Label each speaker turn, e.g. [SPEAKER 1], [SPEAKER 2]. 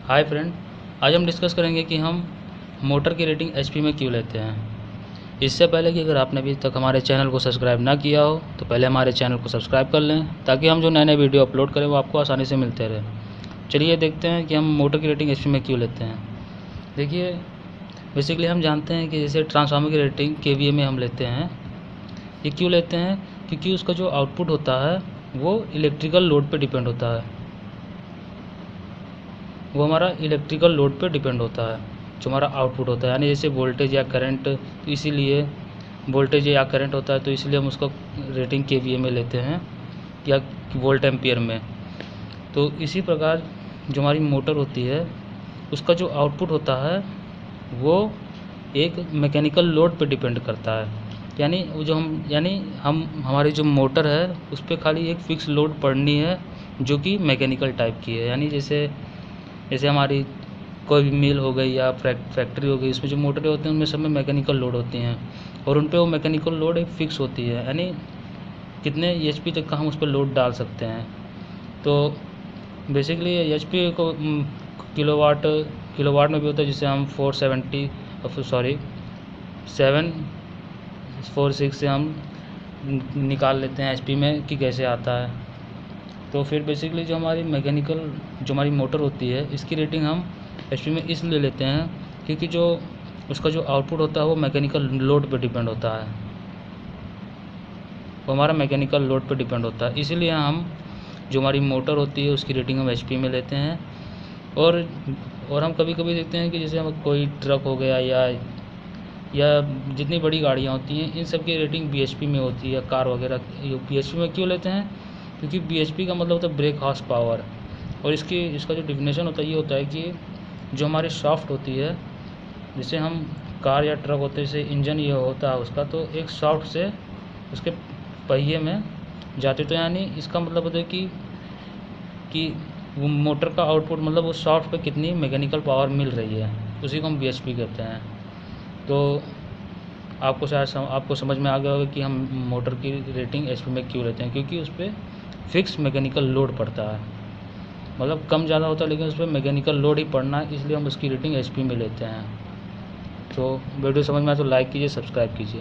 [SPEAKER 1] Hi friend, आज हम discuss करेंगे कि हम मोटर की रेटिंग एचपी में क्यों लेते हैं। इससे पहले कि अगर आपने अभी तक हमारे चैनल को सब्सक्राइब ना किया हो तो पहले हमारे चैनल को सब्सक्राइब कर लें ताकि हम जो नए नए वीडियो अपलोड करें वो आपको आसानी से मिलते रहे। चलिए देखते हैं कि हम मोटर की रेटिंग एचपी में क्यों लेते हैं। देखिए, बेसिकली हम जानते हैं कि जैसे ट्रांसफार्मर की रेटिंग केवीए में हम लेते हैं। ये क्यों लेते हैं? क्योंकि उसका जो आउटपुट होता है वो इलेक्ट्रिकल लोड पर डिपेंड होता है। वो हमारा इलेक्ट्रिकल लोड पे डिपेंड होता है, जो हमारा आउटपुट होता है, यानी जैसे वोल्टेज या करंट। तो इसीलिए वोल्टेज या करंट होता है तो इसलिए हम उसका रेटिंग केवीए में लेते हैं या वोल्ट एम्पियर में। तो इसी प्रकार जो हमारी मोटर होती है उसका जो आउटपुट होता है वो एक मैकेनिकल लोड पे डिपेंड करता है। यानी वो जो हम हमारी जो मोटर है उस पर खाली एक फ़िक्स लोड पड़नी है जो कि मैकेनिकल टाइप की है। यानी जैसे जैसे हमारी कोई भी मिल हो गई या फैक्ट्री हो गई, इसमें जो मोटरें होती हैं उनमें सब में मैकेनिकल लोड होती हैं और उन पे वो मैकेनिकल लोड एक फ़िक्स होती है, यानी कितने एचपी तक का हम उस पर लोड डाल सकते हैं। तो बेसिकली एचपी को किलोवाट में भी होता है, जिससे हम 746 से हम निकाल लेते हैं एचपी में कि कैसे आता है। तो फिर बेसिकली जो हमारी मोटर होती है इसकी रेटिंग हम एचपी में इसलिए लेते हैं क्योंकि जो उसका जो आउटपुट होता है वो मैकेनिकल लोड पे डिपेंड होता है, वो हमारा मैकेनिकल लोड पे डिपेंड होता है। इसीलिए हम जो हमारी मोटर होती है उसकी रेटिंग हम एचपी में लेते हैं। और हम कभी कभी देखते हैं कि जैसे हम कोई ट्रक हो गया या जितनी बड़ी गाड़ियाँ होती हैं इन सब की रेटिंग बीएचपी में होती है। कार वगैरह बीएचपी में क्यों लेते हैं? क्योंकि बीएचपी का मतलब होता है ब्रेक हॉर्स पावर, और इसका जो डिफिनेशन होता है ये होता है कि जो हमारी शाफ्ट होती है, जैसे हम कार या ट्रक होते हैं, जैसे इंजन ये होता है उसका, तो एक शाफ्ट से उसके पहिए में जाते, तो यानी इसका मतलब होता है कि वो मोटर का आउटपुट मतलब उस शाफ्ट पे कितनी मैकेनिकल पावर मिल रही है, उसी को हम बीएचपी कहते हैं। तो आपको समझ में आ गया होगा कि हम मोटर की रेटिंग एचपी में क्यों लेते हैं, क्योंकि उस पर फिक्स मैकेनिकल लोड पड़ता है। मतलब कम ज़्यादा होता है लेकिन उस पर मैकेनिकल लोड ही पड़ना है, इसलिए हम उसकी रेटिंग एचपी में लेते हैं। तो वीडियो समझ में आए तो लाइक कीजिए, सब्सक्राइब कीजिए।